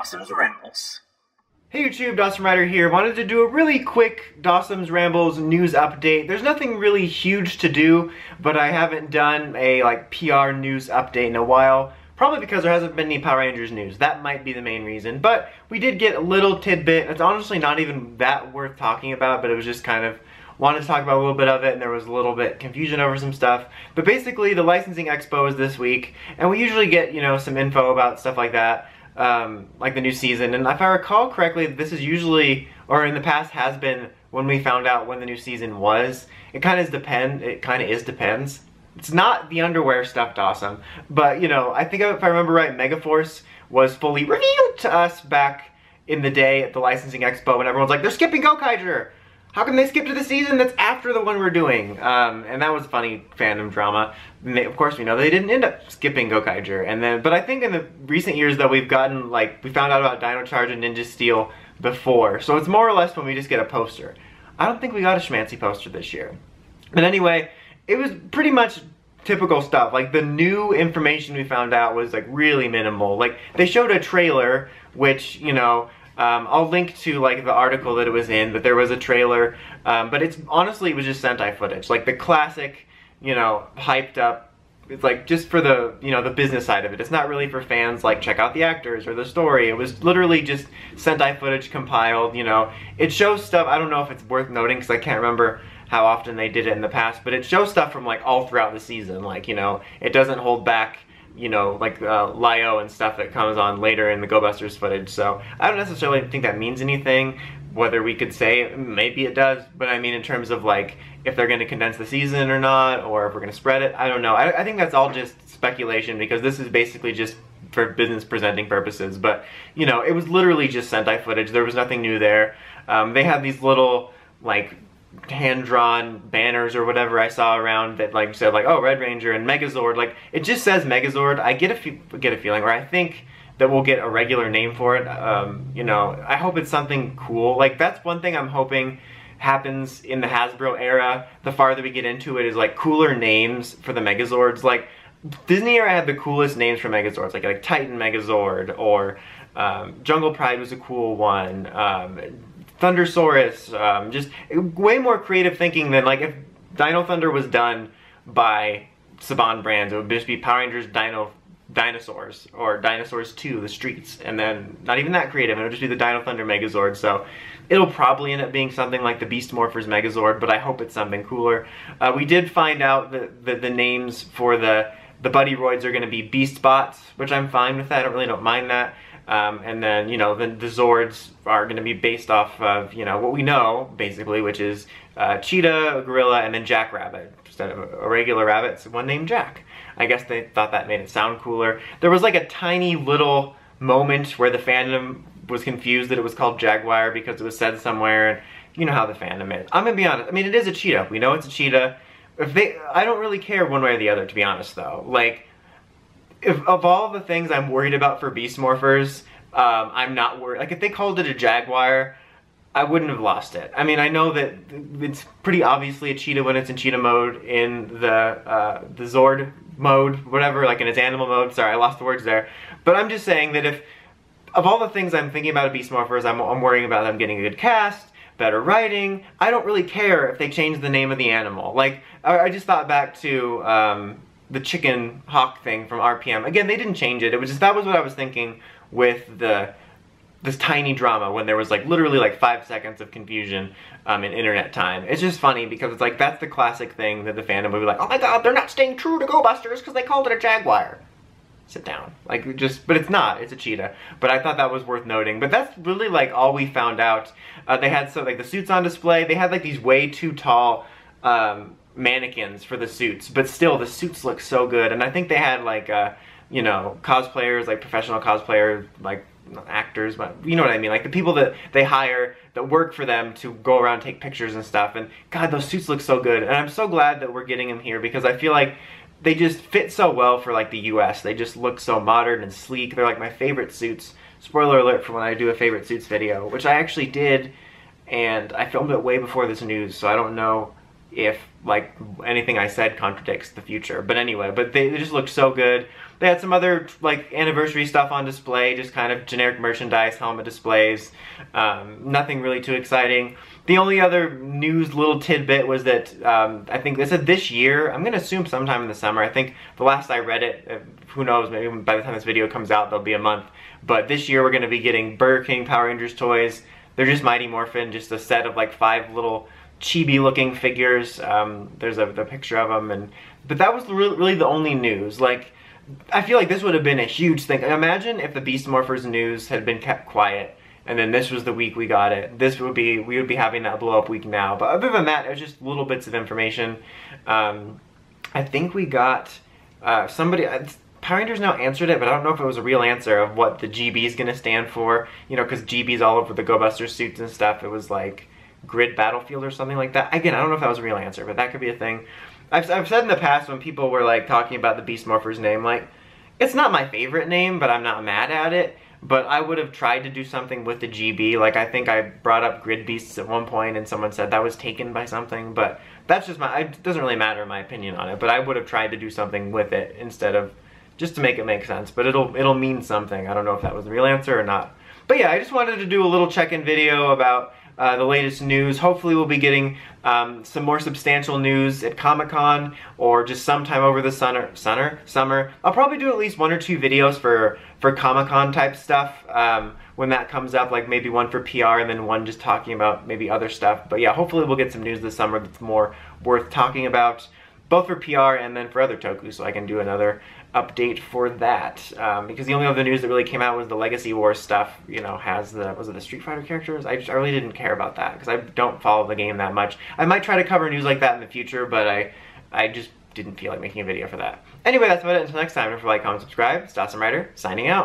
Dawson's Rambles. Hey YouTube, Dawson Rider here. Wanted to do a really quick Dawson's Rambles news update. There's nothing really huge to do, but I haven't done a PR news update in a while. Probably because there hasn't been any Power Rangers news. That might be the main reason. But we did get a little tidbit. It's honestly not even that worth talking about, but it was just kind of wanted to talk about a little bit of it, and there was a little bit confusion over some stuff. But basically, the Licensing Expo is this week, and we usually get, some info about stuff like that. Like the new season, and if I recall correctly, this is usually, or in the past has been, when we found out when the new season was. It kind of depends. It's not the underwear stuff, Dawson, but I think if I remember right, Megaforce was fully revealed to us back in the day at the Licensing Expo, and everyone's like, they're skipping Gokaiger! How can they skip to the season that's after the one we're doing? And that was funny fandom drama. Of course, we know they didn't end up skipping Gokaiger. But I think in the recent years, though, we've gotten, we found out about Dino Charge and Ninja Steel before. So it's more or less when we just get a poster. I don't think we got a schmancy poster this year. But anyway, it was pretty much typical stuff. The new information we found out was, really minimal. They showed a trailer, which, I'll link to the article that it was in, that there was a trailer, but honestly it was just Sentai footage, the classic, hyped up. It's just for the, the business side of it. It's not really for fans, check out the actors or the story. It was literally just Sentai footage compiled, It shows stuff, I don't know if it's worth noting because I can't remember how often they did it in the past, but it shows stuff from all throughout the season, it doesn't hold back, Lio and stuff that comes on later in the Go Busters footage. So I don't necessarily think that means anything, whether we could say maybe it does, but I mean in terms of if they're going to condense the season or not, or if we're going to spread it, I don't know. I think that's all just speculation because this is basically just for business presenting purposes, but it was literally just Sentai footage. There was nothing new there. They had these little hand-drawn banners or whatever I saw around that said oh, Red Ranger and Megazord. It just says Megazord. I get a feeling, or I think that we'll get a regular name for it. I hope it's something cool. That's one thing I'm hoping happens in the Hasbro era. The farther we get into it is cooler names for the Megazords. Disney era had the coolest names for Megazords, like Titan Megazord, or Jungle Pride was a cool one. Thundersaurus, just way more creative thinking than if Dino Thunder was done by Saban Brands. It would just be Power Rangers Dinosaurs, or Dinosaurs 2, The Streets, and then not even that creative, it would just be the Dino Thunder Megazord. So it'll probably end up being something like the Beast Morphers Megazord, but I hope it's something cooler. We did find out that the names for the Buddy Roids are going to be Beast Bots, which I'm fine with that. I really don't mind that. And then, the Zords are going to be based off of, what we know, basically, which is Cheetah, a gorilla, and then Jackrabbit. Instead of a regular rabbit, it's one named Jack. I guess they thought that made it sound cooler. There was a tiny little moment where the fandom was confused that it was called Jaguar because it was said somewhere, and you know how the fandom is. I'm going to be honest, I mean, it is a cheetah. We know it's a cheetah. I don't really care one way or the other, to be honest, though. Of all the things I'm worried about for Beast Morphers, I'm not worried. If they called it a Jaguar, I wouldn't have lost it. I mean, I know that it's pretty obviously a cheetah when it's in cheetah mode, in the Zord mode, whatever, in its animal mode. Sorry, I lost the words there. But I'm just saying that of all the things I'm thinking about Beast Morphers, I'm worrying about them getting a good cast, better writing. I don't really care if they change the name of the animal. I just thought back to the chicken hawk thing from RPM. Again, they didn't change it. It was just, that was what I was thinking with this tiny drama when there was literally 5 seconds of confusion in internet time. It's just funny because it's that's the classic thing that the fandom would be oh my god, they're not staying true to Go Busters because they called it a Jaguar. Sit down. But it's not. It's a cheetah. But I thought that was worth noting. But that's really all we found out. They had the suits on display. They had these way too tall mannequins for the suits, but still the suits look so good. And I think they had cosplayers, professional cosplayers, actors, but you know what I mean, the people that they hire that work for them to go around and take pictures and stuff. And god, those suits look so good, and I'm so glad that we're getting them here because I feel they just fit so well for the US. They just look so modern and sleek. They're my favorite suits. Spoiler alert for when I do a favorite suits video, which I actually did, and I filmed it way before this news, so I don't know if anything I said contradicts the future. But anyway, they just look so good. they had some other like anniversary stuff on display, just kind of generic merchandise, helmet displays, nothing really too exciting. The only other news little tidbit was that I think they said this year, I'm gonna assume sometime in the summer, I think the last I read it, who knows, maybe by the time this video comes out there'll be a month, but this year we're gonna be getting Burger King Power Rangers toys. They're just Mighty Morphin, just a set of like 5 little chibi looking figures. There's the picture of them, but that was really the only news. Like, I feel like this would have been a huge thing. Imagine if the Beast Morphers news had been kept quiet, and then this was the week we got it. We would be having that blow up week now. But other than that, it was just little bits of information. I think we got somebody. Power Rangers now answered it, but I don't know if it was a real answer of what the GB is gonna stand for. You know, because GB's all over the Go Busters suits and stuff. It was like Grid Battlefield or something like that. Again, I don't know if that was a real answer, but that could be a thing. I've said in the past when people were like talking about the Beast Morphers name, like, it's not my favorite name, but I'm not mad at it. But I would have tried to do something with the GB. Like, I think I brought up Grid Beasts at one point and someone said that was taken by something, but that's just it doesn't really matter my opinion on it, but I would have tried to do something with it instead of just to make it make sense. But it'll mean something. I don't know if that was the real answer or not. But yeah, I just wanted to do a little check-in video about the latest news. Hopefully we'll be getting some more substantial news at Comic-Con or just sometime over the summer. I'll probably do at least 1 or 2 videos for Comic-Con type stuff when that comes up, like maybe one for PR and then one just talking about maybe other stuff. But yeah, hopefully we'll get some news this summer that's more worth talking about, both for PR and then for other toku, so I can do another update for that. Because the only other news that really came out was the Legacy Wars stuff, you know, was it the Street Fighter characters? I really didn't care about that because I don't follow the game that much. I might try to cover news like that in the future, but I just didn't feel like making a video for that. Anyway, that's about it. Until next time, don't forget to like, comment, subscribe. It's Awesome Writer, signing out.